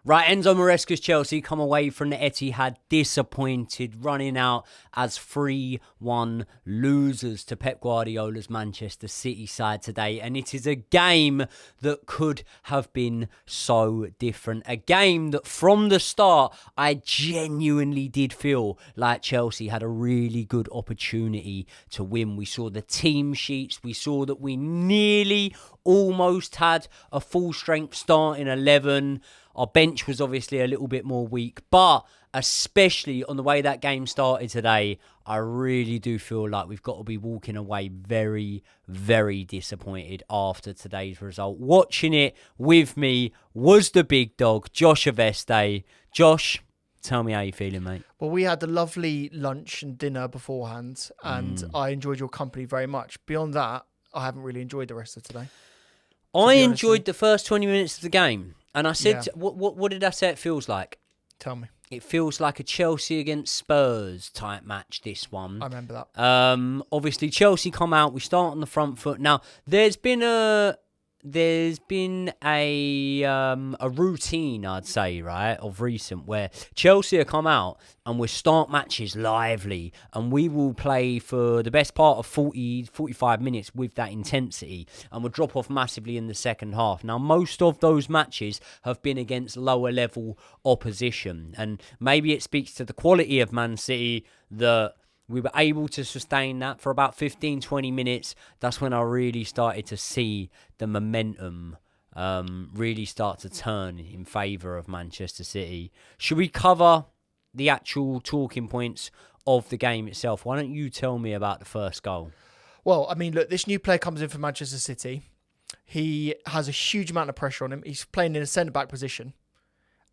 Right, Enzo Maresca's Chelsea come away from the Etihad disappointed, running out as 3-1 losers to Pep Guardiola's Manchester City side today. And it is a game that could have been so different. A game that from the start, I genuinely did feel like Chelsea had a really good opportunity to win. We saw the team sheets. We saw that we nearly almost had a full-strength starting 11. Our bench was obviously a little bit more weak, but especially on the way that game started today, I really do feel like we've got to be walking away very, very disappointed after today's result. Watching it with me was the big dog, Josh Aveste. Josh, tell me how you're feeling, mate. Well, we had a lovely lunch and dinner beforehand, and I enjoyed your company very much. Beyond that, I haven't really enjoyed the rest of today. I enjoyed the first 20 minutes of the game. And I said, what did I say it feels like? Tell me. It feels like a Chelsea against Spurs type match, this one. I remember that. Obviously, Chelsea come out. We start on the front foot. Now, there's been a routine, I'd say, right, of recent where Chelsea have come out and we start matches lively and we will play for the best part of 45 minutes with that intensity and we'll drop off massively in the second half. Now, most of those matches have been against lower level opposition, and maybe it speaks to the quality of Man City that we were able to sustain that for about 15, 20 minutes. That's when I really started to see the momentum really start to turn in favour of Manchester City. Should we cover the actual talking points of the game itself? Why don't you tell me about the first goal? Well, I mean, look, this new player comes in for Manchester City. He has a huge amount of pressure on him. He's playing in a centre-back position.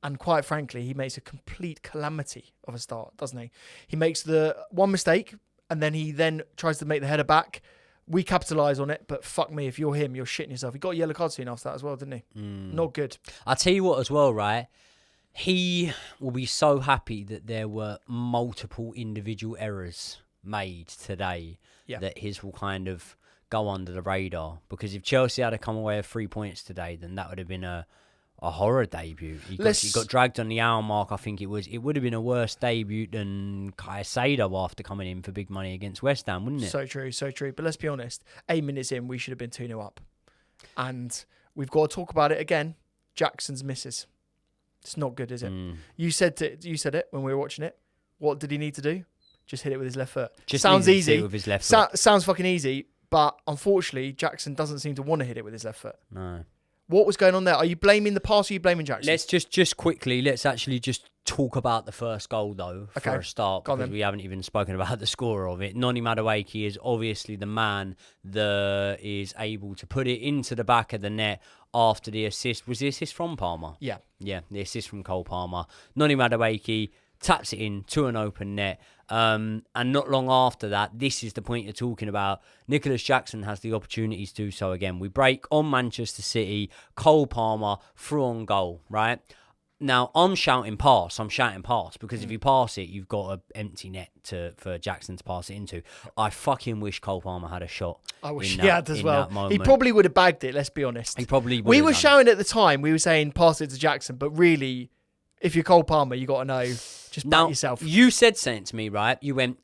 And quite frankly, he makes a complete calamity of a start, doesn't he? He makes the one mistake, and then he tries to make the header back. We capitalise on it, but fuck me, if you're him, you're shitting yourself. He got a yellow card soon after that as well, didn't he? Not good. I'll tell you what as well, right? He will be so happy that there were multiple individual errors made today that his will kind of go under the radar. Because if Chelsea had to come away with 3 points today, then that would have been a horror debut. He got dragged on the hour mark. I think it would have been a worse debut than Caicedo after coming in for big money against West Ham, wouldn't it? So true. But let's be honest, 8 minutes in, we should have been 2-0 up. And we've got to talk about it again. Jackson's misses. It's not good, is it? You said it when we were watching it. What did he need to do? Just hit it with his left foot. Sounds easy. Hit it with his left foot. Sounds fucking easy, but unfortunately, Jackson doesn't seem to want to hit it with his left foot. No. What was going on there? Are you blaming the pass or are you blaming Jackson? Let's just quickly, let's actually just talk about the first goal, though, for a start, because we haven't even spoken about the scorer of it. Noni Madueke is obviously the man that is able to put it into the back of the net after the assist. Was the assist from Palmer? Yeah. Yeah, the assist from Cole Palmer. Noni Madueke taps it in to an open net. And not long after that, this is the point you're talking about, Nicholas Jackson has the opportunity to do so again. We break on Manchester City, Cole Palmer through on goal, right? Now, I'm shouting pass because if you pass it, you've got an empty net for Jackson to pass it into. I fucking wish Cole Palmer had a shot. I wish he had as well. He probably would have bagged it, let's be honest. He probably would. We were shouting at the time, we were saying pass it to Jackson, but really, if you're Cole Palmer, you got to know, just back yourself. You said something to me, right? You went,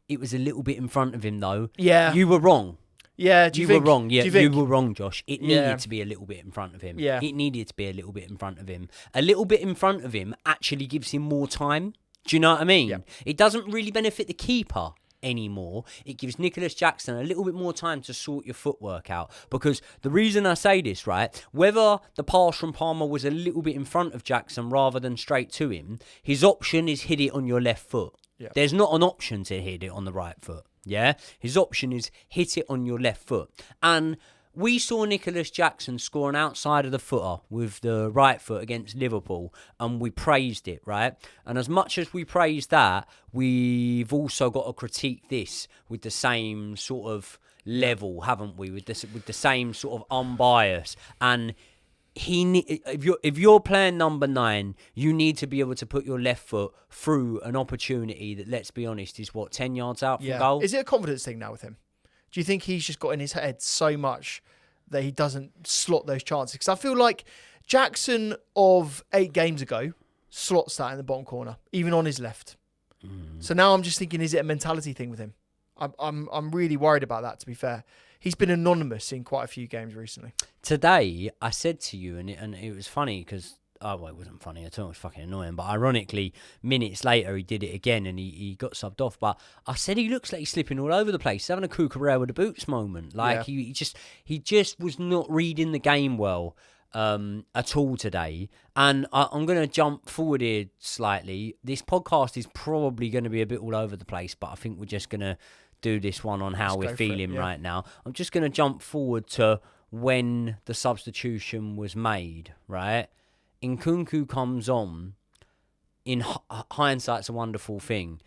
it was a little bit in front of him, though. Yeah. You were wrong. Yeah, you were wrong. Yeah, you were wrong, Josh. It needed to be a little bit in front of him. Yeah. It needed to be a little bit in front of him. A little bit in front of him actually gives him more time. Do you know what I mean? Yeah. It doesn't really benefit the keeper anymore. It gives Nicholas Jackson a little bit more time to sort your footwork out. Because the reason I say this, right, whether the pass from Palmer was a little bit in front of Jackson rather than straight to him, his option is hit it on your left foot. Yeah. There's not an option to hit it on the right foot. Yeah, his option is hit it on your left foot. And we saw Nicholas Jackson score an outside of the footer with the right foot against Liverpool, and we praised it, right? And as much as we praised that, we've also got to critique this with the same sort of level, haven't we? With the same sort of unbiased. And if you're playing number 9, you need to be able to put your left foot through an opportunity that, let's be honest, is 10 yards out from goal. Is it a confidence thing now with him? Do you think he's just got in his head so much that he doesn't slot those chances? Because I feel like Jackson of 8 games ago slots that in the bottom corner, even on his left. So now I'm just thinking, is it a mentality thing with him? I'm really worried about that, to be fair. He's been anonymous in quite a few games recently. Today, I said to you, and it was funny because, it wasn't funny at all. It was fucking annoying. But ironically, minutes later, he did it again and he got subbed off. But I said he looks like he's slipping all over the place. He's having a Cucurella with the boots moment. Like, he just was not reading the game well at all today. And I'm going to jump forward here slightly. This podcast is probably going to be a bit all over the place, but I think we're just going to do this one on how we're feeling right now. I'm just going to jump forward to when the substitution was made, right? Nkunku comes on. In hindsight's a wonderful thing.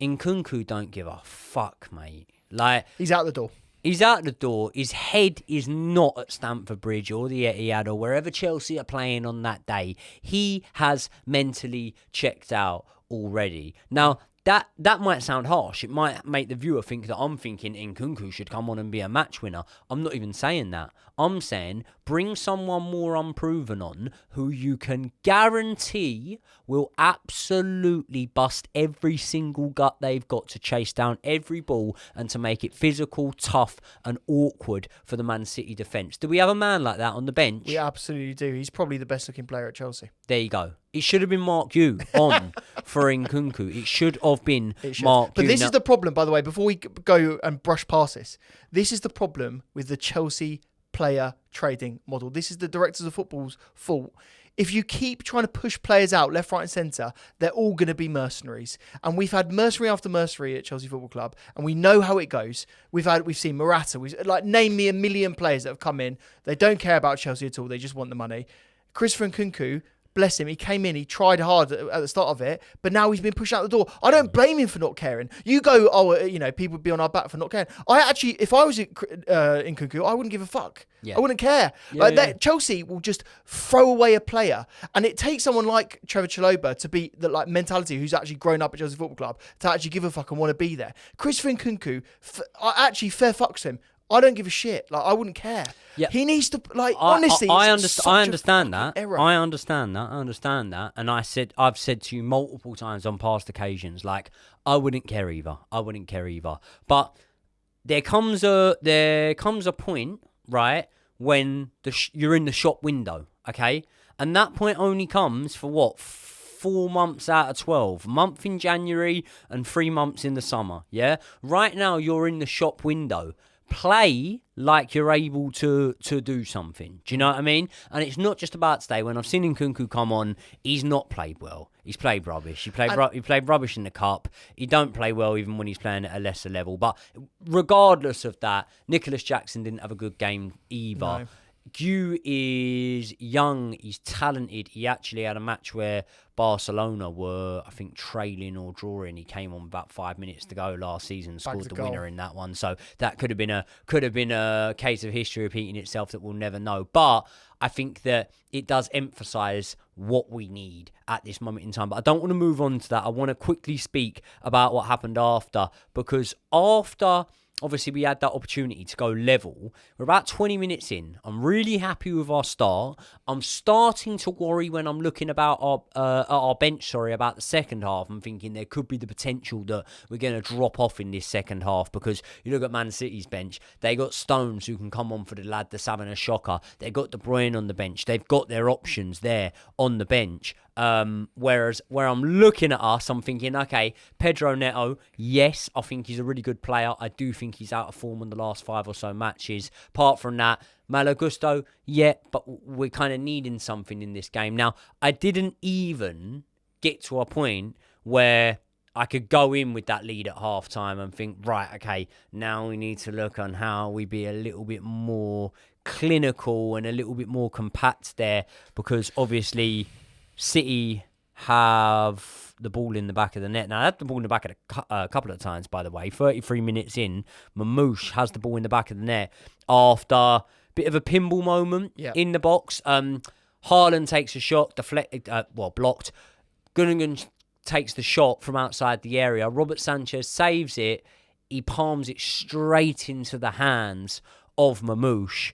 Nkunku don't give a fuck, mate. Like, he's out the door. He's out the door. His head is not at Stamford Bridge or the Etihad or wherever Chelsea are playing on that day. He has mentally checked out already. Now, that might sound harsh. It might make the viewer think that I'm thinking Nkunku should come on and be a match winner. I'm not even saying that. I'm saying bring someone more unproven on who you can guarantee will absolutely bust every single gut they've got to chase down every ball and to make it physical, tough and awkward for the Man City defence. Do we have a man like that on the bench? We absolutely do. He's probably the best looking player at Chelsea. There you go. It should have been Mark Yu on for Nkunku. It should have been Mark Yu. But this is the problem, by the way, before we go and brush past this. This is the problem with the Chelsea player trading model. This is the directors of football's fault. If you keep trying to push players out left, right and centre, they're all going to be mercenaries. And we've had mercenary after mercenary at Chelsea Football Club, and we know how it goes. We've seen Maresca. Name me a million players that have come in. They don't care about Chelsea at all. They just want the money. Christopher Nkunku, bless him, he came in, he tried hard at the start of it, but now he's been pushed out the door. I don't blame him for not caring. You go, people would be on our back for not caring. I actually, if I was in Nkunku, I wouldn't give a fuck. Yeah. I wouldn't care. Chelsea will just throw away a player, and it takes someone like Trevor Chalobah to be the mentality who's actually grown up at Chelsea Football Club to actually give a fuck and want to be there. Christopher Nkunku, I actually fair fucks him. I don't give a shit. I wouldn't care. Yeah. He needs to, honestly. I understand that. I understand that. And I've said to you multiple times on past occasions, I wouldn't care either. But there comes a point, right, when you're in the shop window, okay? And that point only comes for 4 months out of 12. A month in January and 3 months in the summer, yeah? Right now, you're in the shop window. Play like you're able to do something. Do you know what I mean? And it's not just about today. When I've seen Nkunku come on, he's not played well. He's played rubbish. He played rubbish in the cup. He don't play well even when he's playing at a lesser level. But regardless of that, Nicholas Jackson didn't have a good game either. No. Gu is young, he's talented. He actually had a match where Barcelona were, I think, trailing or drawing. He came on about 5 minutes to go last season, scored the winner in that one. So that could have been a case of history repeating itself that we'll never know. But I think that it does emphasise what we need at this moment in time. But I don't want to move on to that. I want to quickly speak about what happened after, because after obviously we had that opportunity to go level. We're about 20 minutes in. I'm really happy with our start. I'm starting to worry when I'm looking about our bench, about the second half. I'm thinking there could be the potential that we're going to drop off in this second half, because you look at Man City's bench, they got Stones who can come on for the lad that's having a shocker. They got De Bruyne on the bench. They've got their options there on the bench. Whereas where I'm looking at us, I'm thinking, okay, Pedro Neto, yes, I think he's a really good player. I do think he's out of form in the last 5 or so matches. Apart from that, Malo Gusto, yeah, but we're kind of needing something in this game. Now, I didn't even get to a point where I could go in with that lead at half-time and think, right, okay, now we need to look on how we be a little bit more clinical and a little bit more compact there, because obviously City have the ball in the back of the net. Now, they had the ball in the back of a couple of times, by the way. 33 minutes in, Mamouche has the ball in the back of the net after a bit of a pinball moment in the box. Haaland takes a shot, blocked. Gundogan takes the shot from outside the area. Robert Sanchez saves it. He palms it straight into the hands of Mamouche.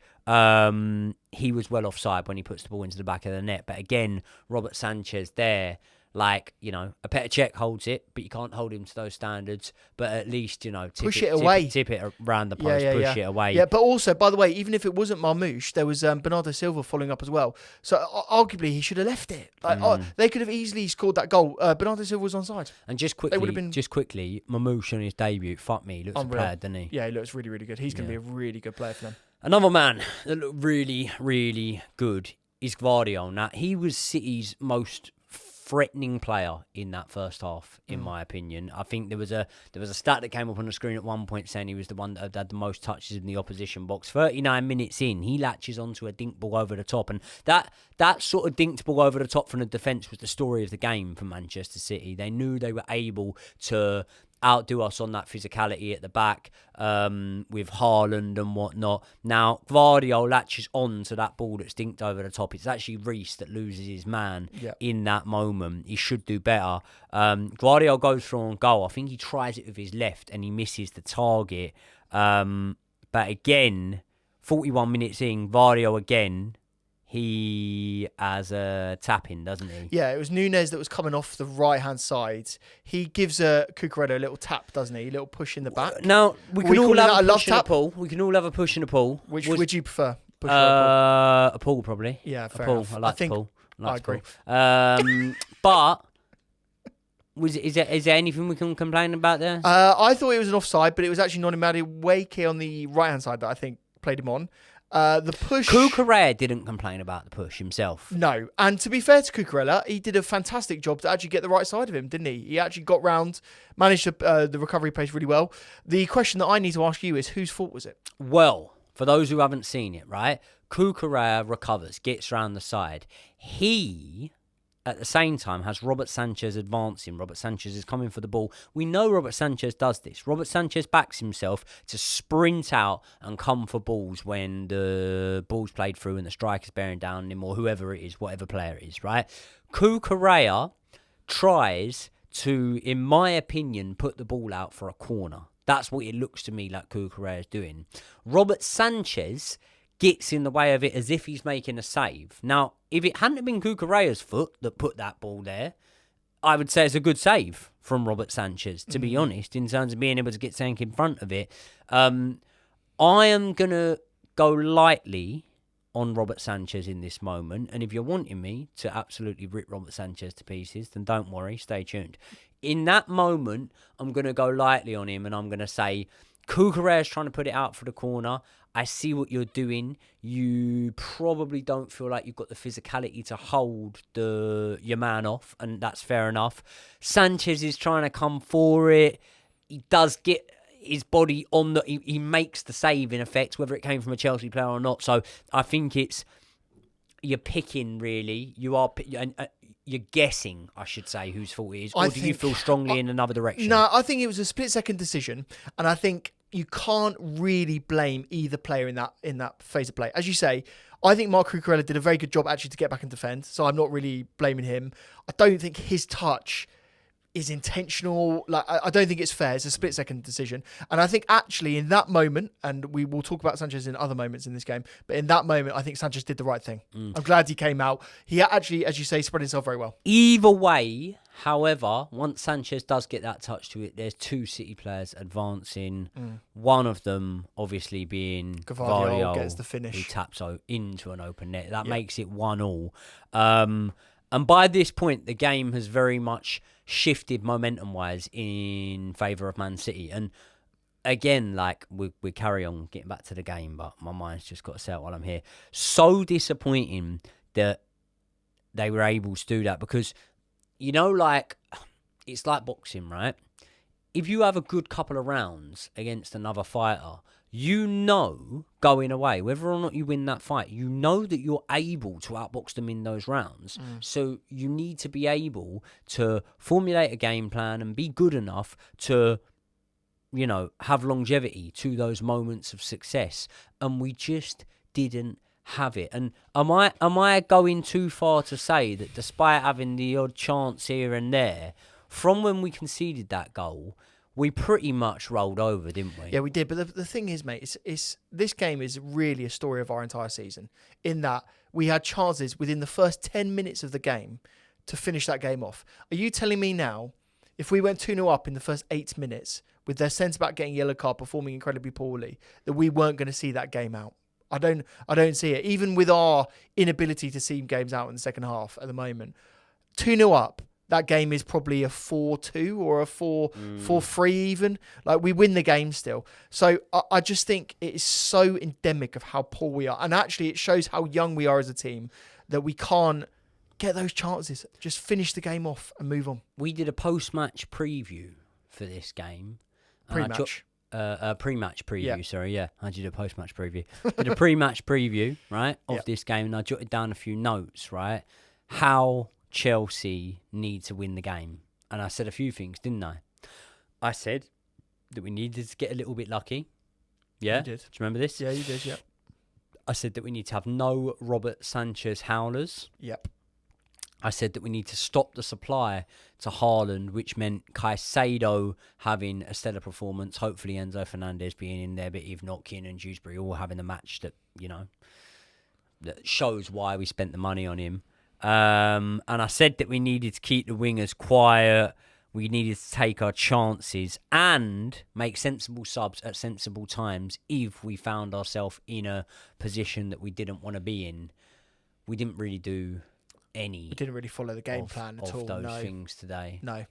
he was well offside when he puts the ball into the back of the net. But again, Robert Sanchez there, like, you know, a Petr Cech holds it, but you can't hold him to those standards. But at least, you know, push it away. Tip it around the post, push it away. Yeah, but also, by the way, even if it wasn't Marmoush, there was Bernardo Silva following up as well. So arguably, he should have left it. Like, they could have easily scored that goal. Bernardo Silva was onside. And just quickly, Marmoush on his debut, fuck me, looks a player, doesn't he? Yeah, he looks really, really good. He's going to be a really good player for them. Another man that looked really, really good is Gvardiol. Now, he was City's most threatening player in that first half, in my opinion. I think there was a stat that came up on the screen at one point saying he was the one that had the most touches in the opposition box. 39 minutes in, he latches onto a dink ball over the top, and that sort of dinked ball over the top from the defence was the story of the game for Manchester City. They knew they were able to outdo us on that physicality at the back with Haaland and whatnot. Now, Gvardiol latches on to that ball that's dinked over the top. It's actually Reece that loses his man in that moment. He should do better. Gvardiol goes for on goal. I think he tries it with his left and he misses the target. But again, 41 minutes in, Gvardiol again, he has a tap-in, doesn't he? Yeah, it was Núñez that was coming off the right-hand side. He gives Cucurella a little tap, doesn't he? A little push in the back. Now, we can all have a push and a pull. We can all have a push and a pull. Which would you prefer? Push or a pull, probably. Yeah, fair enough. I like pull. I agree. But is there anything we can complain about there? I thought it was an offside, but it was actually Noni Madueke on the right-hand side that I think played him on. The push... Cucurella didn't complain about the push himself. No. And to be fair to Cucurella, he did a fantastic job to actually get the right side of him, didn't he? He actually got round, managed the recovery pace really well. The question that I need to ask you is, whose fault was it? Well, for those who haven't seen it, right? Cucurella recovers, gets round the side. He, at the same time, has Robert Sanchez advancing. Robert Sanchez is coming for the ball. We know Robert Sanchez does this. Robert Sanchez backs himself to sprint out and come for balls when the ball's played through and the striker's bearing down on him, or whoever it is, whatever player it is, right? Cucurella tries to, in my opinion, put the ball out for a corner. That's what it looks to me like Cucurella is doing. Robert Sanchez gets in the way of it as if he's making a save. Now, if it hadn't been Cucurella's foot that put that ball there, I would say it's a good save from Robert Sanchez, to be honest, in terms of being able to get something in front of it. I am going to go lightly on Robert Sanchez in this moment, and if you're wanting me to absolutely rip Robert Sanchez to pieces, then don't worry, stay tuned. In that moment, I'm going to go lightly on him, and I'm going to say, Cucurella's trying to put it out for the corner. I see what you're doing. You probably don't feel like you've got the physicality to hold your man off, and that's fair enough. Sanchez is trying to come for it. He does get his body on the... He makes the save, in effect, whether it came from a Chelsea player or not. So I think you're picking, really. You're guessing, I should say, whose fault it is. Or do you feel strongly in another direction? No, I think it was a split-second decision, and I think you can't really blame either player in that phase of play. As you say, I think Marc Cucurella did a very good job actually to get back and defend, so I'm not really blaming him. I don't think his touch is intentional. Like, I don't think it's fair. It's a split-second decision. And I think actually in that moment, and we will talk about Sanchez in other moments in this game, but in that moment, I think Sanchez did the right thing. I'm glad he came out. He actually, as you say, spread himself very well. Either way, however, once Sanchez does get that touch to it, there's two City players advancing. One of them, obviously, being Gvardiol, gets the finish. Who taps into an open net. That makes it 1-1. And by this point, the game has very much shifted momentum-wise in favour of Man City. And again, like, we carry on getting back to the game, but my mind's just got to say it while I'm here. So disappointing that they were able to do that because, you know, like, it's like boxing, right? If you have a good couple of rounds against another fighter, you know, going away, whether or not you win that fight, you know that you're able to outbox them in those rounds. So you need to be able to formulate a game plan and be good enough to, you know, have longevity to those moments of success. And we just didn't have it. And am I going too far to say that despite having the odd chance here and there, from when we conceded that goal, we pretty much rolled over, didn't we? Yeah, we did. But the thing is, mate, it's this game is really a story of our entire season. In that we had chances within the first 10 minutes of the game to finish that game off. Are you telling me now, if we went 2-0 up in the first 8 minutes with their centre-back getting yellow card, performing incredibly poorly, that we weren't going to see that game out? I don't see it. Even with our inability to see games out in the second half at the moment, 2-0 up, that game is probably a 4-2 or a 4-3 even. Like, we win the game still. So I just think it is so endemic of how poor we are. And actually it shows how young we are as a team, that we can't get those chances. Just finish the game off and move on. We did a post-match preview for this game. Pre-match. Pre-match preview, Yeah. sorry, yeah. I did a post-match preview. Did a pre-match preview, right, of this game, and I jotted down a few notes, right? How Chelsea need to win the game. And I said a few things, didn't I? I said that we needed to get a little bit lucky. Yeah? You did. Do you remember this? Yeah, you did, yeah. I said that we need to have no Robert Sanchez howlers. Yep. I said that we need to stop the supply to Haaland, which meant Caicedo having a stellar performance, hopefully Enzo Fernandez being in there, but if not, Keane and Dewsbury all having a match that, you know, that shows why we spent the money on him. And I said that we needed to keep the wingers quiet, we needed to take our chances and make sensible subs at sensible times if we found ourselves in a position that we didn't want to be in. We didn't really do any. We didn't really follow the game plan at all. Of those No. things today. No.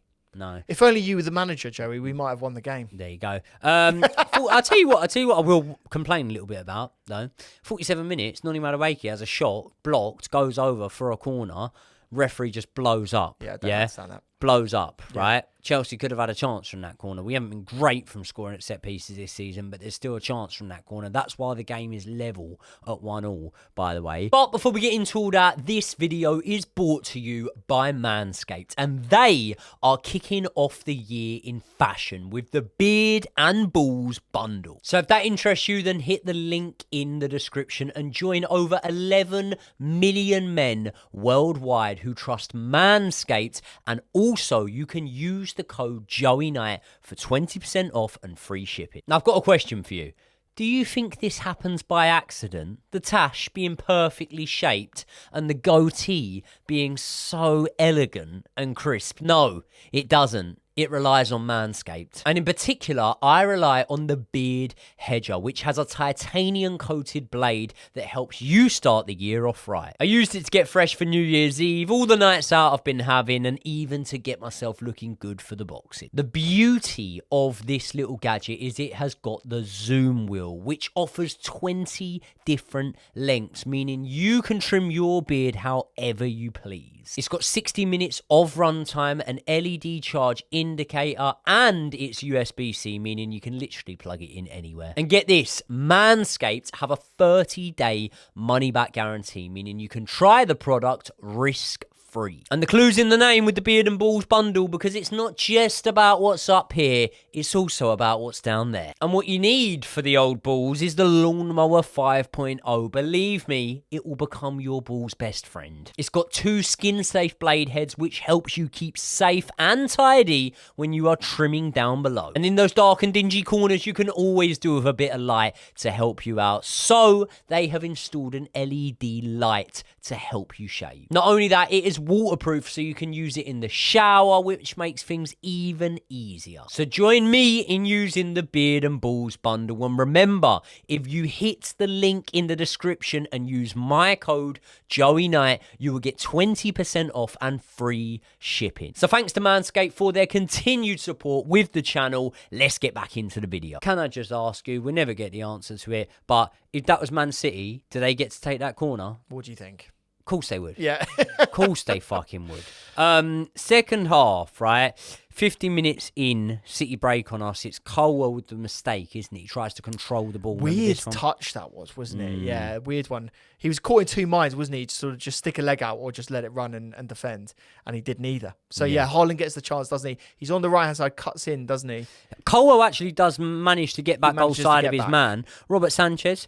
If only you were the manager, Joey, we might have won the game. There you go. I'll tell you what I will complain a little bit about, though. 47 minutes, Noni Madueke has a shot, blocked, goes over for a corner, referee just blows up. Yeah, I don't understand that. Blows up, right? Chelsea could have had a chance from that corner. We haven't been great from scoring at set pieces this season, but there's still a chance from that corner. That's why the game is level at 1-1, by the way. But before we get into all that, this video is brought to you by Manscaped, and they are kicking off the year in fashion with the Beard and Balls bundle. So if that interests you, then hit the link in the description and join over 11 million men worldwide who trust Manscaped, and also you can use the code JoeyKnight for 20% off and free shipping. Now, I've got a question for you. Do you think this happens by accident? The tash being perfectly shaped and the goatee being so elegant and crisp? No, it doesn't. It relies on Manscaped. And in particular, I rely on the Beard Hedger, which has a titanium-coated blade that helps you start the year off right. I used it to get fresh for New Year's Eve, all the nights out I've been having, and even to get myself looking good for the boxing. The beauty of this little gadget is it has got the zoom wheel, which offers 20 different lengths, meaning you can trim your beard however you please. It's got 60 minutes of runtime, an LED charge indicator, and it's USB-C, meaning you can literally plug it in anywhere. And get this, Manscaped have a 30-day money-back guarantee, meaning you can try the product risk-free. And the clue's in the name with the Beard and Balls bundle, because it's not just about what's up here, it's also about what's down there. And what you need for the old balls is the Lawnmower 5.0. Believe me, it will become your ball's best friend. It's got 2 skin-safe blade heads, which helps you keep safe and tidy when you are trimming down below. And in those dark and dingy corners, you can always do with a bit of light to help you out. So they have installed an LED light to help you shave. Not only that, it is waterproof, so you can use it in the shower, which makes things even easier. So join me in using the Beard and Balls bundle, and remember, if you hit the link in the description and use my code JoeyKnight, you will get 20% off and free shipping. So thanks to Manscaped for their continued support with the channel. Let's get back into the video. Can I just ask you, we'll never get the answer to it, but if that was Man City, do they get to take that corner? What do you think? Of course they would. Yeah. Of course they fucking would. Second half, right? 50 minutes in, City break on us. It's Colwell with the mistake, isn't it? He tries to control the ball. Weird touch that was, wasn't it? Yeah, weird one. He was caught in two minds, wasn't he? To sort of just stick a leg out or just let it run and defend. And he did neither. So yeah, Haaland gets the chance, doesn't he? He's on the right-hand side, cuts in, doesn't he? Colwell actually does manage to get back goal side of his man. Robert Sanchez,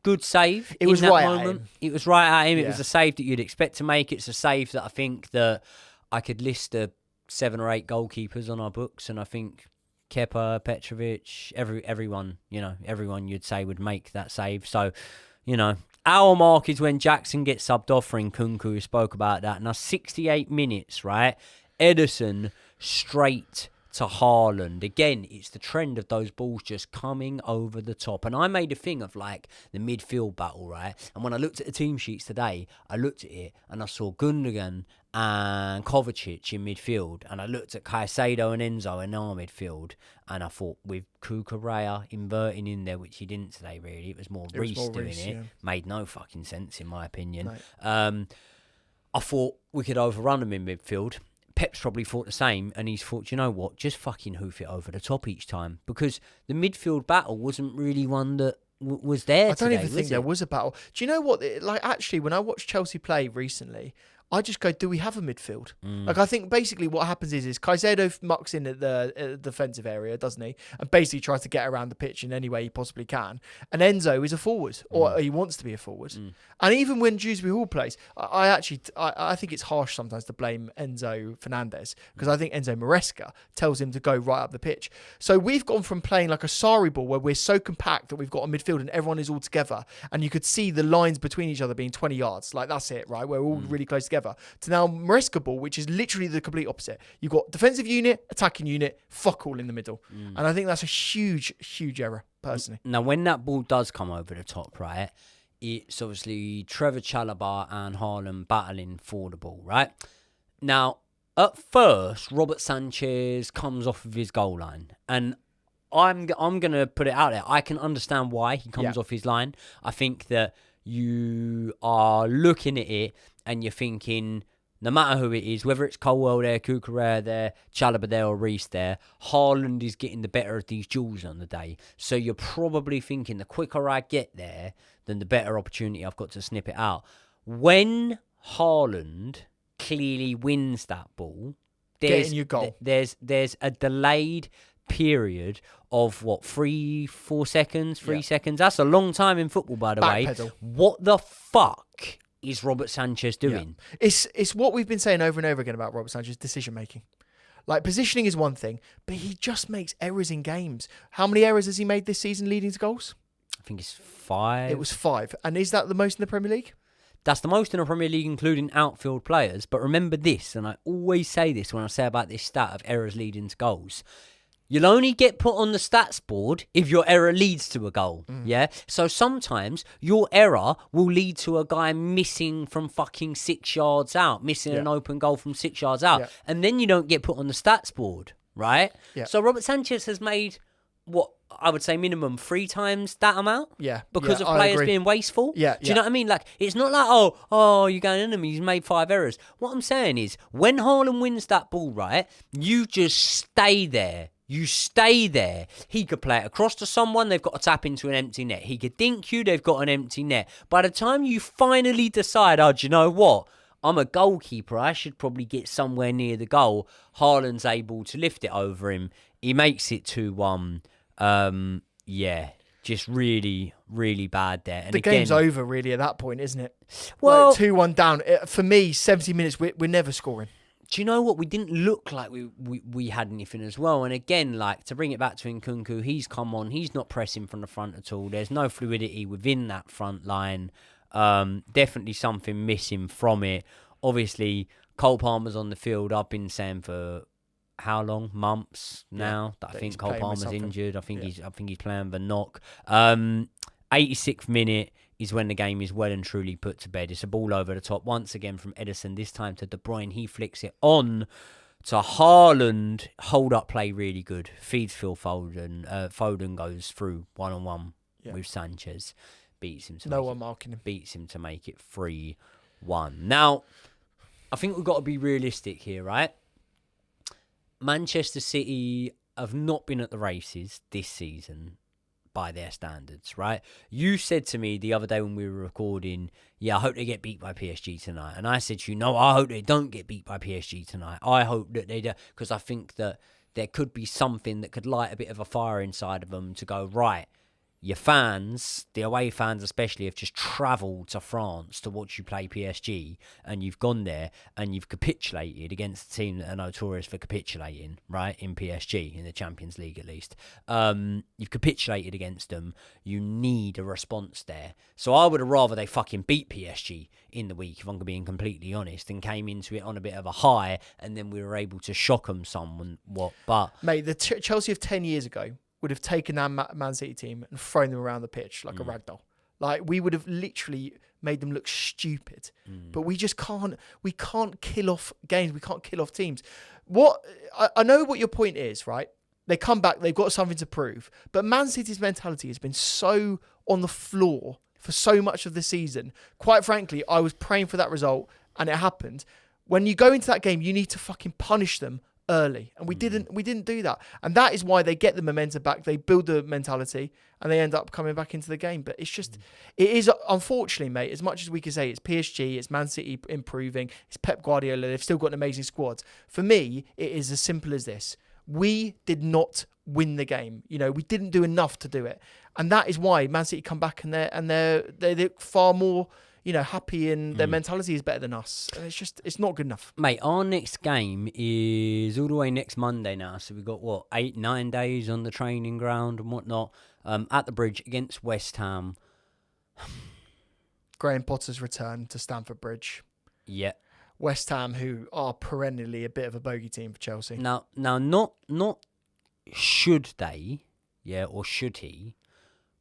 good save. It was right at him. It was right at him. Yeah. It was a save that you'd expect to make. It's a save that I think that I could list 7 or 8 goalkeepers on our books, and I think Kepa, Petrovic, everyone, everyone you'd say would make that save. So, our mark is when Jackson gets subbed off for Nkunku. We spoke about that. Now, 68 minutes, right? Ederson straight to Haaland. Again, it's the trend of those balls just coming over the top. And I made a thing of like the midfield battle, right? And when I looked at the team sheets today, I looked at it and I saw Gundogan and Kovacic in midfield. And I looked at Caicedo and Enzo in our midfield. And I thought with Cucurella inverting in there, which he didn't today really. It was more Reece doing it. Yeah. Made no fucking sense in my opinion. Right. I thought we could overrun them in midfield. Pep's probably thought the same, and he's thought, you know what, just fucking hoof it over the top each time, because the midfield battle wasn't really one that was there today. I don't even think there was a battle. Do you know what, like, actually, when I watched Chelsea play recently, I just go, do we have a midfield? Like, I think basically what happens is Caicedo mucks in at the defensive area, doesn't he? And basically tries to get around the pitch in any way he possibly can. And Enzo is a forward, or he wants to be a forward. And even when Dewsbury Hall plays, I think it's harsh sometimes to blame Enzo Fernandez, because I think Enzo Maresca tells him to go right up the pitch. So we've gone from playing like a Sarri ball, where we're so compact that we've got a midfield and everyone is all together, and you could see the lines between each other being 20 yards. Like, that's it, right? We're all really close together. To now Maresca ball, which is literally the complete opposite. You've got defensive unit, attacking unit, fuck all in the middle. And I think that's a huge, huge error, personally. Now, when that ball does come over the top, right, it's obviously Trevor Chalobah and Haaland battling for the ball, right? Now, at first, Robert Sanchez comes off of his goal line. And I'm going to put it out there. I can understand why he comes off his line. I think that you are looking at it and you're thinking, no matter who it is, whether it's Colwell there, Cucurella there, Chalobah there or Reece there, Haaland is getting the better of these duels on the day. So you're probably thinking the quicker I get there, then the better opportunity I've got to snip it out. When Haaland clearly wins that ball, there's your goal. There's a delayed period of 3-4 seconds, 3 seconds. That's a long time in football, by the way. Backpedal. What the fuck is Robert Sanchez doing? Yeah. It's what we've been saying over and over again about Robert Sanchez, decision making. Like, positioning is one thing, but he just makes errors in games. How many errors has he made this season leading to goals? I think it's 5. It was 5. And is that the most in the Premier League? That's the most in the Premier League, including outfield players. But remember this, and I always say this when I say about this stat of errors leading to goals. You'll only get put on the stats board if your error leads to a goal, yeah? So sometimes your error will lead to a guy missing from fucking 6 yards out, missing an open goal from 6 yards out, and then you don't get put on the stats board, right? Yeah. So Robert Sanchez has made, what I would say minimum 3 times that amount. Yeah. Because of players being wasteful. Yeah. Do you know what I mean? Like, it's not like, oh, you're going in him, he's made 5 errors. What I'm saying is, when Haaland wins that ball, right, you just stay there. You stay there. He could play it across to someone, they've got to tap into an empty net. He could dink you, they've got an empty net. By the time you finally decide, do you know what? I'm a goalkeeper, I should probably get somewhere near the goal. Haaland's able to lift it over him. He makes it 2-1. Just really, really bad there. And the game's over, really, at that point, isn't it? Well, like 2-1 down. For me, 70 minutes, we're never scoring. Do you know what? We didn't look like we had anything as well. And again, like, to bring it back to Nkunku, he's come on. He's not pressing from the front at all. There's no fluidity within that front line. Definitely something missing from it. Obviously, Cole Palmer's on the field. I've been saying for how long? Months now that I think Cole Palmer's injured. I think he's playing the knock. 86th minute is when the game is well and truly put to bed. It's a ball over the top once again from Ederson, this time to De Bruyne. He flicks it on to Haaland. Hold up play really good. Feeds Phil Foden. Foden goes through one-on-one with Sanchez. Beats him to make it 3-1. Now, I think we've got to be realistic here, right? Manchester City have not been at the races this season by their standards, right? You said to me the other day when we were recording, I hope they get beat by PSG tonight. And I said to you, no, I hope they don't get beat by PSG tonight. I hope that they do, because I think that there could be something that could light a bit of a fire inside of them to go, right, your fans, the away fans especially, have just travelled to France to watch you play PSG, and you've gone there and you've capitulated against a team that are notorious for capitulating, right, in PSG, in the Champions League at least. You've capitulated against them. You need a response there. So I would have rather they fucking beat PSG in the week, if I'm being completely honest, and came into it on a bit of a high, and then we were able to shock them somewhat. But mate, the Chelsea of 10 years ago would have taken that Man City team and thrown them around the pitch like a ragdoll. Like, we would have literally made them look stupid. But we just can't. We can't kill off games. We can't kill off teams. What I know what your point is, right? They come back. They've got something to prove. But Man City's mentality has been so on the floor for so much of the season. Quite frankly, I was praying for that result, and it happened. When you go into that game, you need to fucking punish them early, and we didn't do that, and that is why they get the momentum back. They build the mentality, and they end up coming back into the game. But it's just, it is, unfortunately, mate, as much as we can say it's PSG, it's Man City improving, it's Pep Guardiola, they've still got an amazing squad. For me, it is as simple as this: we did not win the game. You know, we didn't do enough to do it, and that is why Man City come back and they're far more, you know, happy, and their mentality is better than us. And it's not good enough. mate, our next game is all the way next Monday now. So we've got, 8-9 days on the training ground and whatnot, at the Bridge against West Ham. Graham Potter's return to Stamford Bridge. Yeah. West Ham, who are perennially a bit of a bogey team for Chelsea. Now, not should they, or should he?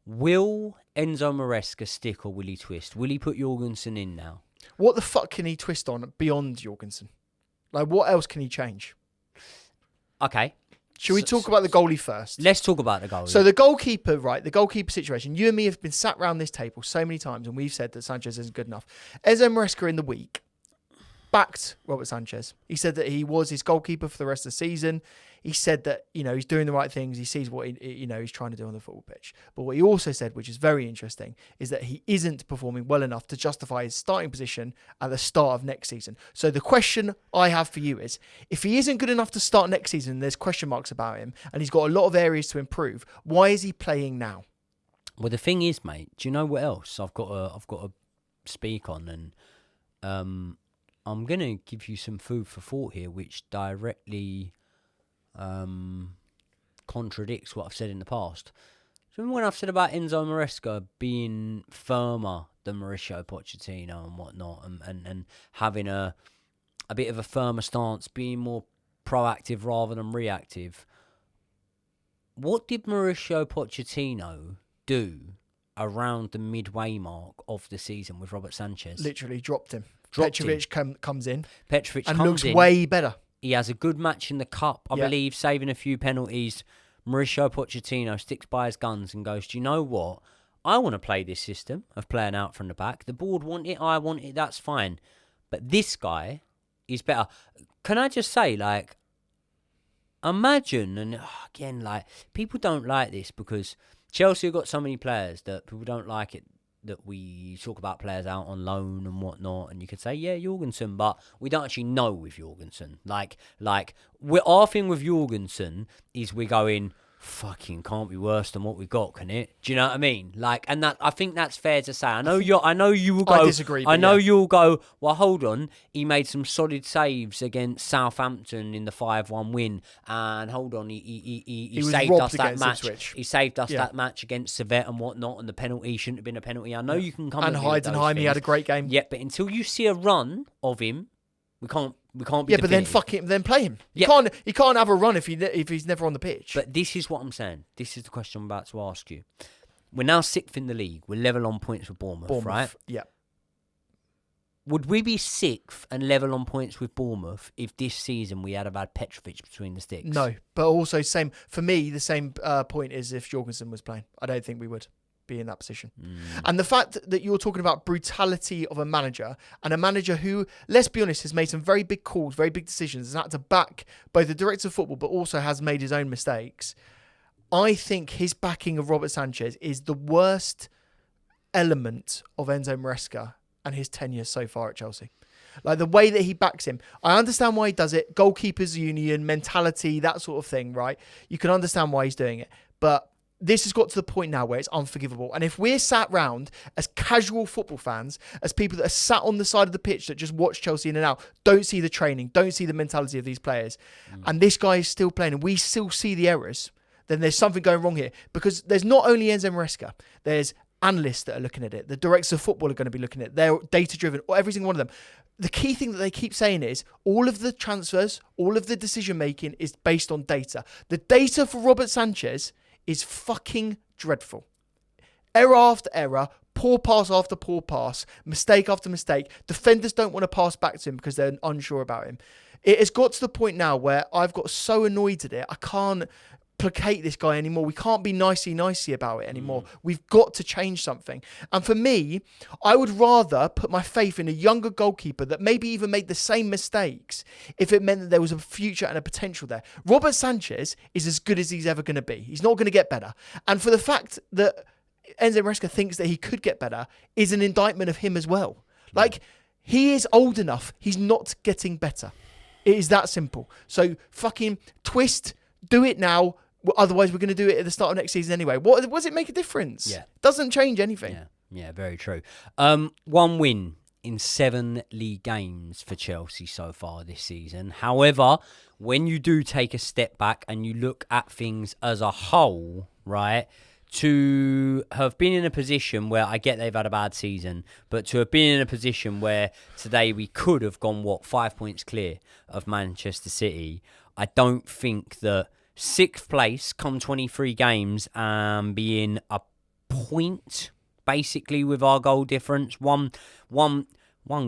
Will Enzo Maresca stick, or will he twist? Will he put Jorgensen in now? What the fuck can he twist on beyond Jorgensen? Like, what else can he change? Okay. Should we talk about the goalie first? Let's talk about the goalie. So the goalkeeper, right, the goalkeeper situation. You and me have been sat around this table so many times, and we've said that Sanchez isn't good enough. Enzo Maresca in the week backed Robert Sanchez. He said that he was his goalkeeper for the rest of the season. He said that, you know, he's doing the right things. He sees what he's trying to do on the football pitch. But what he also said, which is very interesting, is that he isn't performing well enough to justify his starting position at the start of next season. So the question I have for you is, if he isn't good enough to start next season, and there's question marks about him, and he's got a lot of areas to improve, why is he playing now? Well, the thing is, mate, do you know what else I've got to speak on? And I'm going to give you some food for thought here, which directly contradicts what I've said in the past. So remember when I've said about Enzo Maresca being firmer than Mauricio Pochettino and whatnot, and having a bit of a firmer stance, being more proactive rather than reactive? What did Mauricio Pochettino do around the midway mark of the season with Robert Sanchez? Literally dropped him. Dropped Petrovic comes in. Petrovic and comes looks in. way better. He has a good match in the cup, I believe, saving a few penalties. Mauricio Pochettino sticks by his guns and goes, do you know what? I want to play this system of playing out from the back. The board want it, I want it, that's fine. But this guy is better. Can I just say, like, imagine, and again, like, people don't like this because Chelsea have got so many players that people don't like it, that we talk about players out on loan and whatnot, and you could say, yeah, Jorgensen, but we don't actually know with Jorgensen. Like our thing with Jorgensen is we're going, fucking can't be worse than what we've got, can it? Do you know what I mean? Like, and that, I think that's fair to say. I know you will go. I disagree. I know you'll go, well, hold on. He made some solid saves against Southampton in the 5-1 win, and hold on, he saved us that match. Ipswich. He saved us that match against Servette and whatnot, and the penalty shouldn't have been a penalty. I know you can come. And Heidenheim, he had a great game. Yeah, but until you see a run of him, we can't be. Yeah, but then fuck him, then play him. He can't have a run if he's never on the pitch. But this is what I'm saying. This is the question I'm about to ask you. We're now 6th in the league. We're level on points with Bournemouth, right? Yeah. Would we be 6th and level on points with Bournemouth if this season we had about Petrovic between the sticks? No, but also same for me. The same point is if Jorgensen was playing. I don't think we would be in that position. And the fact that you're talking about brutality of a manager, and a manager who, let's be honest, has made some very big calls, very big decisions, and had to back both the director of football, but also has made his own mistakes. I think his backing of Robert Sanchez is the worst element of Enzo Maresca and his tenure so far at Chelsea. Like, the way that he backs him. I understand why he does it. Goalkeepers union, mentality, that sort of thing, right? You can understand why he's doing it. But this has got to the point now where it's unforgivable. And if we're sat round as casual football fans, as people that are sat on the side of the pitch that just watch Chelsea in and out, don't see the training, don't see the mentality of these players, and this guy is still playing and we still see the errors, then there's something going wrong here. Because there's not only Enzo Maresca, there's analysts that are looking at it. The directors of football are going to be looking at it. They're data-driven, every single one of them. The key thing that they keep saying is all of the transfers, all of the decision-making is based on data. The data for Robert Sanchez is fucking dreadful. Error after error, poor pass after poor pass, mistake after mistake. Defenders don't want to pass back to him because they're unsure about him. It has got to the point now where I've got so annoyed at it, I can't placate this guy anymore. We can't be nicey about it anymore. We've got to change something. And for me, I would rather put my faith in a younger goalkeeper that maybe even made the same mistakes if it meant that there was a future and a potential there. Robert Sanchez is as good as he's ever going to be. He's not going to get better. And for the fact that Enzo Maresca thinks that he could get better is an indictment of him as well. Like, he is old enough. He's not getting better. It is that simple. So fucking twist, do it now. Otherwise, we're going to do it at the start of next season anyway. What does it make a difference? Yeah. Doesn't change anything. Yeah, very true. 1 win in 7 league games for Chelsea so far this season. However, when you do take a step back and you look at things as a whole, right, to have been in a position where, I get they've had a bad season, but to have been in a position where today we could have gone, 5 points clear of Manchester City, I don't think that 6th place, come 23 games, and being a point, basically, with our goal difference. One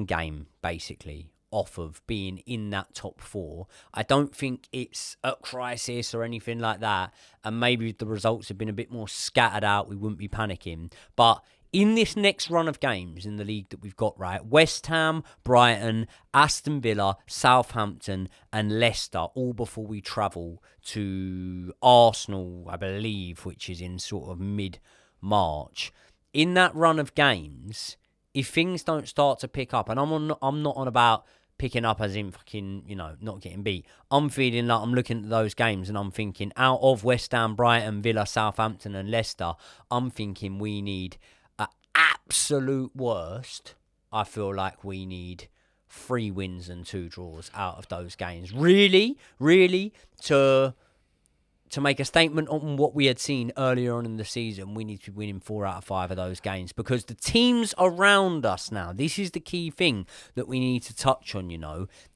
game, basically, off of being in that top 4. I don't think it's a crisis or anything like that. And maybe if the results had been a bit more scattered out, we wouldn't be panicking. But in this next run of games in the league that we've got, right, West Ham, Brighton, Aston Villa, Southampton and Leicester, all before we travel to Arsenal, I believe, which is in sort of mid-March. In that run of games, if things don't start to pick up, and I'm not on about picking up as in fucking, not getting beat. I'm feeling like I'm looking at those games and I'm thinking, out of West Ham, Brighton, Villa, Southampton and Leicester, I'm thinking we need absolute worst. I feel like we need 3 wins and 2 draws out of those games. Really, to make a statement on what we had seen earlier on in the season, we need to be winning 4 out of 5 of those games, because the teams around us now, this is the key thing that we need to touch on,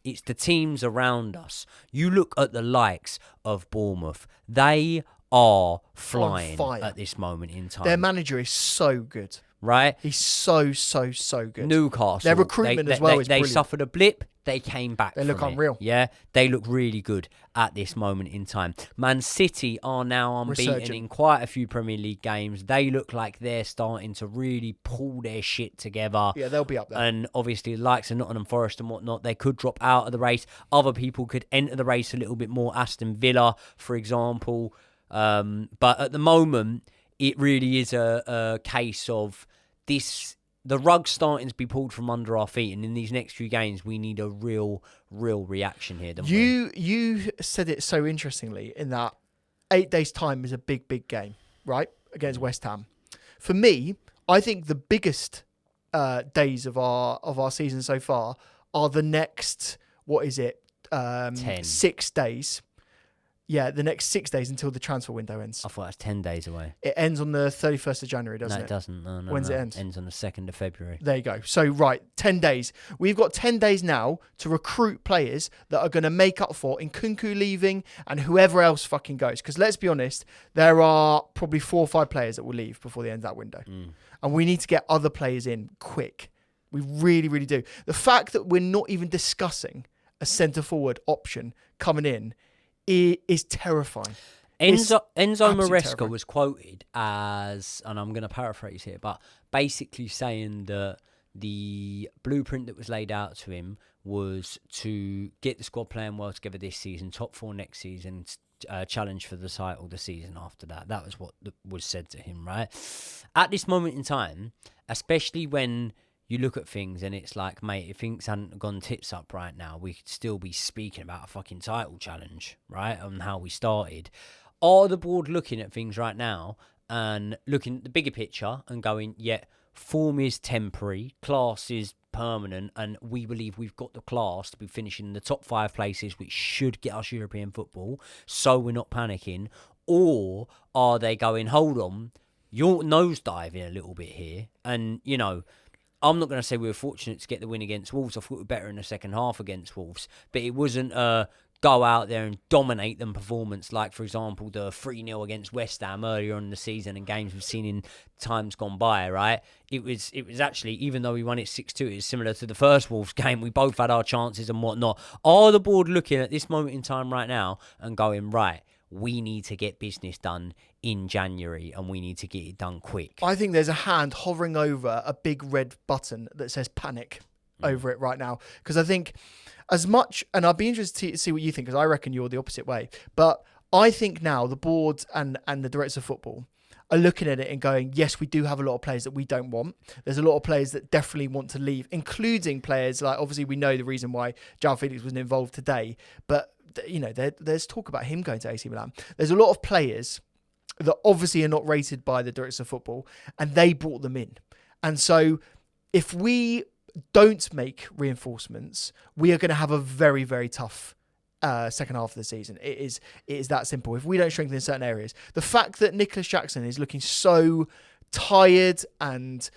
it's the teams around us. You look at the likes of Bournemouth, they are flying at this moment in time. Their manager is so good. Right? He's so good. Newcastle. Their recruitment as well is brilliant. They suffered a blip. They came back. They look from unreal. It. Yeah, they look really good at this moment in time. Man City are now unbeaten in quite a few Premier League games. They look like they're starting to really pull their shit together. Yeah, they'll be up there. And obviously, the likes of Nottingham Forest and whatnot, they could drop out of the race. Other people could enter the race a little bit more. Aston Villa, for example. But at the moment, it really is a case of the rug's starting to be pulled from under our feet, and in these next few games, we need a real reaction here. Don't we? You said it so interestingly in that 8 days' time is a big game, right, against West Ham. For me, I think the biggest days of our season so far are the next 6 days. Yeah, the next 6 days until the transfer window ends. I thought that's 10 days away. It ends on the 31st of January, doesn't it? No, it doesn't. No. When's it end? It ends on the 2nd of February. There you go. So, right, 10 days. We've got 10 days now to recruit players that are going to make up for Nkunku leaving and whoever else fucking goes. Because let's be honest, there are probably 4 or 5 players that will leave before the end of that window. And we need to get other players in quick. We really do. The fact that we're not even discussing a centre-forward option coming in is terrifying. Enzo Maresca was quoted as, and I'm going to paraphrase here, but basically saying that the blueprint that was laid out to him was to get the squad playing well together this season, top 4 next season, challenge for the title the season after that. That was what was said to him, right? At this moment in time, especially when you look at things and it's like, mate, if things hadn't gone tits up right now, we could still be speaking about a fucking title challenge, right? On how we started. Are the board looking at things right now and looking at the bigger picture and going, yeah, form is temporary, class is permanent, and we believe we've got the class to be finishing in the top 5 places, which should get us European football, so we're not panicking? Or are they going, hold on, you're nosediving a little bit here, and, you know, I'm not going to say we were fortunate to get the win against Wolves. I thought we were better in the second half against Wolves, but it wasn't go out there and dominate them performance like, for example, the 3-0 against West Ham earlier on in the season and games we've seen in times gone by, right? It was actually, even though we won it 6-2, it's similar to the first Wolves game. We both had our chances and whatnot. Are the board looking at this moment in time right now and going, right, we need to get business done in January and we need to get it done quick? I think there's a hand hovering over a big red button that says panic over it right now. Because I think as much, and I'd be interested to see what you think, because I reckon you're the opposite way. But I think now the board and the directors of football are looking at it and going, yes, we do have a lot of players that we don't want. There's a lot of players that definitely want to leave, including players like, obviously we know the reason why João Felix wasn't involved today, but you know, there's talk about him going to AC Milan. There's a lot of players that obviously are not rated by the directors of football, and they brought them in. And so if we don't make reinforcements, we are going to have a very, very tough second half of the season. It is that simple. If we don't strengthen in certain areas, the fact that Nicholas Jackson is looking so tired and,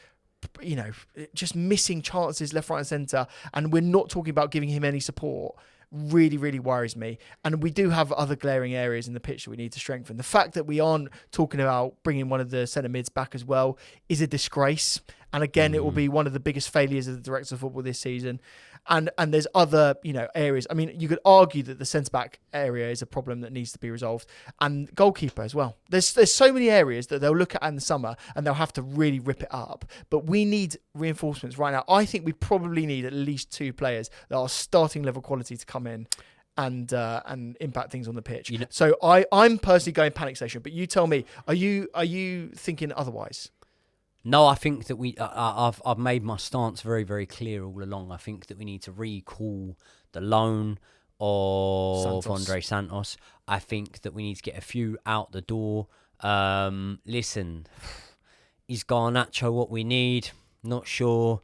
you know, just missing chances left, right and centre, and we're not talking about giving him any support, really, really worries me. And we do have other glaring areas in the pitch that we need to strengthen. The fact that we aren't talking about bringing one of the centre mids back as well is a disgrace. And again, it will be one of the biggest failures of the director of football this season. And there's other, you know, areas. I mean, you could argue that the centre-back area is a problem that needs to be resolved. And goalkeeper as well. There's so many areas that they'll look at in the summer and they'll have to really rip it up. But we need reinforcements right now. I think we probably need at least 2 players that are starting level quality to come in and impact things on the pitch. You know, so I'm personally going panic station. But you tell me, are you thinking otherwise? No, I think that I've made my stance very, very clear all along. I think that we need to recall the loan of Andre Santos. I think that we need to get a few out the door. Listen, is Garnacho what we need? Not sure.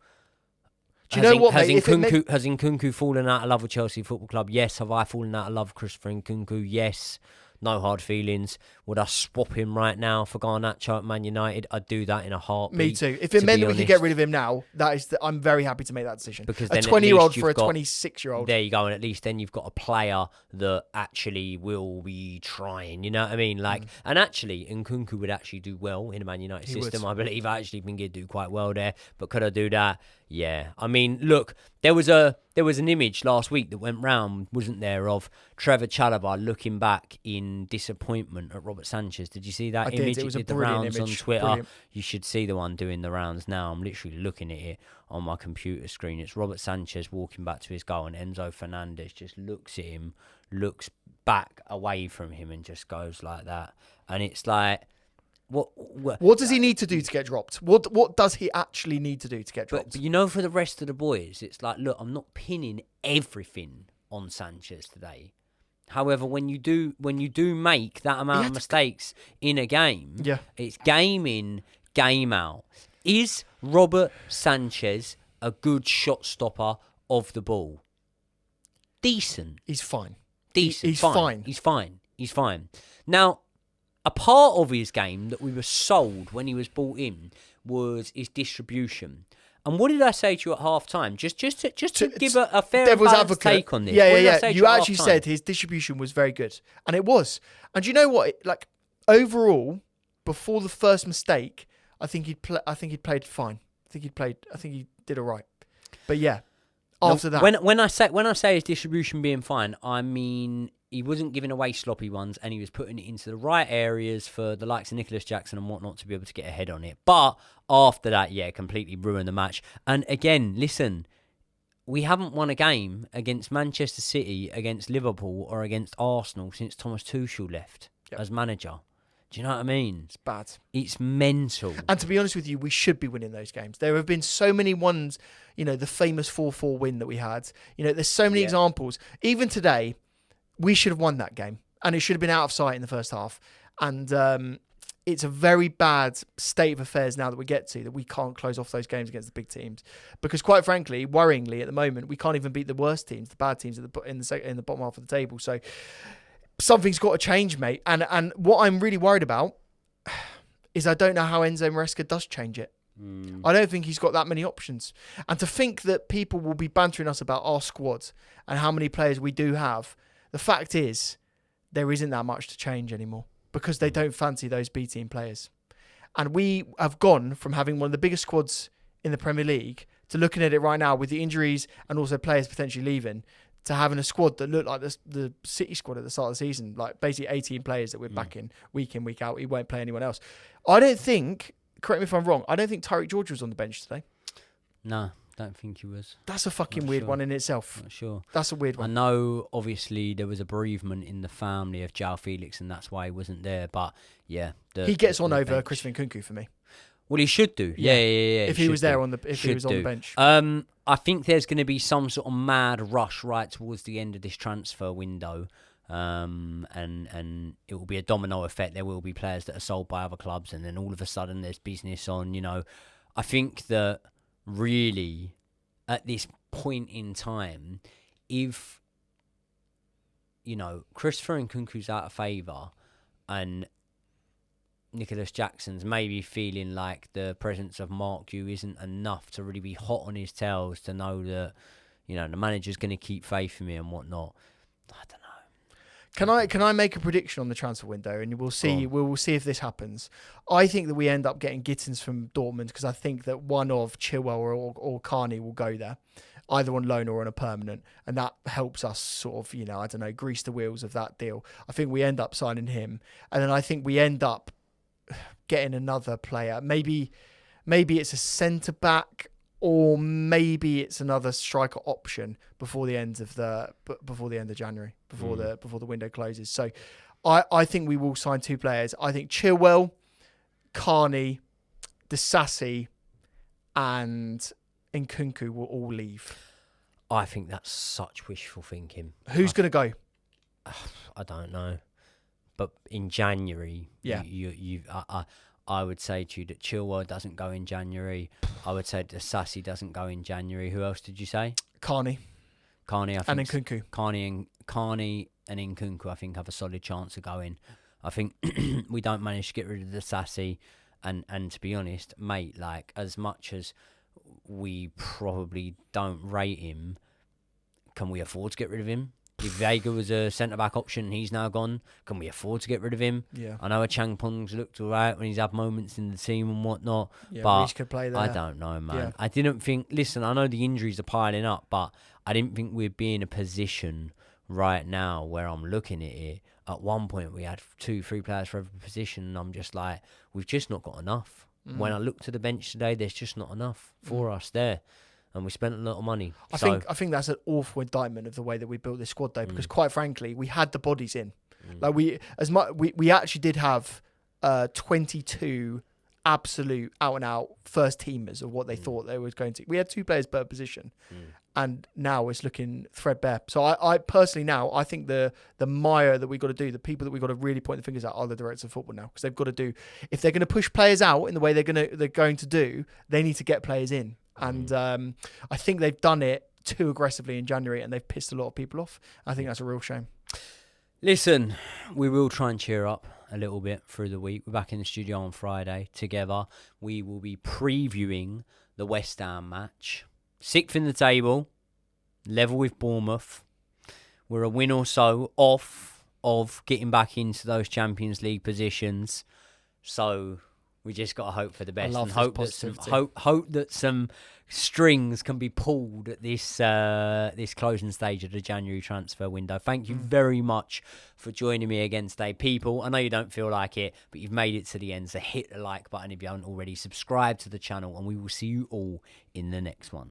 Do you know what, has mate? Has Nkunku fallen out of love with Chelsea Football Club? Yes. Have I fallen out of love with Christopher Nkunku? Yes. No hard feelings. Would I swap him right now for Garnacho at Man United? I'd do that in a heartbeat. Me too. If it meant that we could get rid of him now, I'm very happy to make that decision. Because a 20-year-old for a 26-year-old. There you go. And at least then you've got a player that actually will be trying. You know what I mean? Like, and actually, Nkunku would actually do well in a Man United system. I believe actually been going to do quite well there. But could I do that? Yeah. I mean, look, there was an image last week that went round, wasn't there, of Trevor Chalobah looking back in disappointment at Robert Sanchez. Did you see that image? It was did a the rounds image. On Twitter. Brilliant. You should see the one doing the rounds now. I'm literally looking at it on my computer screen. It's Robert Sanchez walking back to his goal, and Enzo Fernandez just looks at him, looks back away from him, and just goes like that. And it's like, What does he need to do to get dropped? What does he actually need to do to get dropped? But you know, for the rest of the boys, it's like, look, I'm not pinning everything on Sanchez today. However, when you do make that amount of mistakes in a game, it's game in, game out. Is Robert Sanchez a good shot stopper of the ball? Decent. He's fine. Decent. He's fine. He's fine. Now, a part of his game that we were sold when he was brought in was his distribution. And what did I say to you at half time? Just to give a fair and balanced take on this. Yeah. You actually said his distribution was very good. And it was. And you know what? Like, overall, before the first mistake, I think he'd played fine. I think he did all right. But yeah, after that. When I say his distribution being fine, I mean he wasn't giving away sloppy ones, and he was putting it into the right areas for the likes of Nicholas Jackson and whatnot to be able to get ahead on it. But after that, completely ruined the match. And again, listen, we haven't won a game against Manchester City, against Liverpool, or against Arsenal since Thomas Tuchel left as manager. Do you know what I mean? It's bad. It's mental. And to be honest with you, we should be winning those games. There have been so many ones, the famous 4-4 win that we had. There's so many examples. Even today, we should have won that game. and it should have been out of sight in the first half. And it's a very bad state of affairs now that we get to, that we can't close off those games against the big teams. Because quite frankly, worryingly at the moment, we can't even beat the worst teams, the bad teams in the bottom half of the table. So something's got to change, mate. And what I'm really worried about is I don't know how Enzo Maresca does change it. I don't think he's got that many options. And to think that people will be bantering us about our squad and how many players we do have, the fact is there isn't that much to change anymore, because they don't fancy those B team players. And we have gone from having one of the biggest squads in the Premier League to looking at it right now with the injuries and also players potentially leaving, to having a squad that looked like the City squad at the start of the season, like basically 18 players that we're backing week in, week out. He won't play anyone else. I don't think, correct me if I'm wrong, I don't think Tyreek George was on the bench today. No, don't think he was. That's a fucking weird one in itself. Not sure. That's a weird one. I know, obviously, there was a bereavement in the family of João Felix, and that's why he wasn't there. But, yeah. He gets on over Christopher Nkunku for me. Well, he should do. Yeah. If he was there on the bench. I think there's going to be some sort of mad rush right towards the end of this transfer window. And it will be a domino effect. There will be players that are sold by other clubs, and then all of a sudden there's business on, I think that really at this point in time, if, Christopher Nkunku's out of favour and Nicholas Jackson's maybe feeling like the presence of Mark Yu isn't enough to really be hot on his tails to know that, the manager's going to keep faith in me and whatnot. I don't know. Can I make a prediction on the transfer window, and we'll see. We'll see if this happens. I think that we end up getting Gittins from Dortmund, because I think that one of Chilwell or Carney will go there, either on loan or on a permanent, and that helps us sort of, grease the wheels of that deal. I think we end up signing him, and then I think we end up getting another player. Maybe it's a centre back, or maybe it's another striker option before the end of January, before the window closes. So I think we will sign 2 players. I think Chilwell, Carney, Disasi, and Nkunku will all leave. I think that's such wishful thinking. Who's going to go? I don't know. But in January, I would say to you that Chilwell doesn't go in January. I would say that Sassy doesn't go in January. Who else did you say? Carney, I think. And Nkunku. Carney and Nkunku, I think, have a solid chance of going. I think we don't manage to get rid of the Sassy. And to be honest, mate, like, as much as we probably don't rate him, can we afford to get rid of him? If Vega was a centre-back option and he's now gone, can we afford to get rid of him? Yeah. I know a Changpong's looked all right when he's had moments in the team and whatnot, but could play there. I don't know, man. Yeah. I didn't think... Listen, I know the injuries are piling up, but I didn't think we'd be in a position right now where I'm looking at it. At one point, we had 2-3 players for every position, and I'm just like, we've just not got enough. When I look to the bench today, there's just not enough for us there. And we spent a lot of money. I think that's an awful indictment of the way that we built this squad, though, because quite frankly, we had the bodies in. Like we actually did have 22 absolute out and out first teamers of what they thought they were going to. We had 2 players per position, and now it's looking threadbare. So I personally I think the mire that we got to do, the people that we got to really point the fingers at, are the directors of football now, because they've got to do, if they're going to push players out in the way they're going to do, they need to get players in. And I think they've done it too aggressively in January, and they've pissed a lot of people off. I think that's a real shame. Listen, we will try and cheer up a little bit through the week. We're back in the studio on Friday together. We will be previewing the West Ham match. 6th in the table, level with Bournemouth. We're a win or so off of getting back into those Champions League positions. So we just got to hope for the best and hope that some strings can be pulled at this this closing stage of the January transfer window. Thank you very much for joining me again today, people. I know you don't feel like it, but you've made it to the end, so hit the like button if you haven't already. Subscribe to the channel, and we will see you all in the next one.